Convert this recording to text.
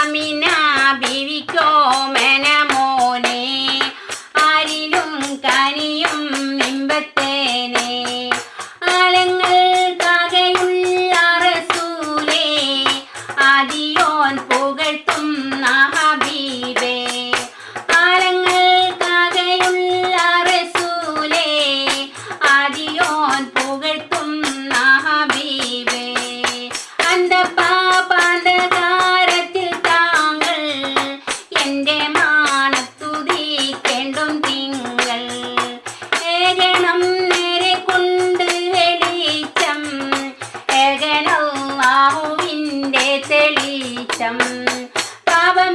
ആമിന ബീവിക്കോ മനമോനെ ആരിലും കനിയും ഇമ്പത്തേനെ ആലങ്ങൾ കാകയുള്ള റസൂലേ ആദിയോൻ പുകഴ്ത്തും ഹബീബേ ആലങ്ങൾ കാകയുള്ള റസൂലേ ആദിയോൻ പുകഴ്ത്തും ഹബീബേ അന്തപാപാന്തകാരത്തിൽ താങ്കൾ എൻ്റെ മാനത്തുതിക്കേണ്ടും തിങ്കൾ ഏകണം നേരെ കൊണ്ട് വെളിച്ചം ഏകനല്ലാഹുവിൻ്റെ തെളിച്ചം പാപം